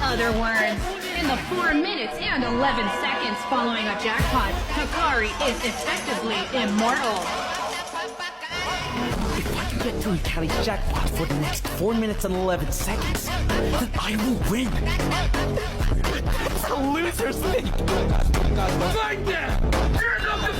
other words, in the 4 minutes and 11 seconds following a jackpot, Hikari is effectively immortal. If I can get to Hikari's jackpot for the next 4 minutes and 11 seconds, then I will win. It's a loser's thing. Right there! Here's up the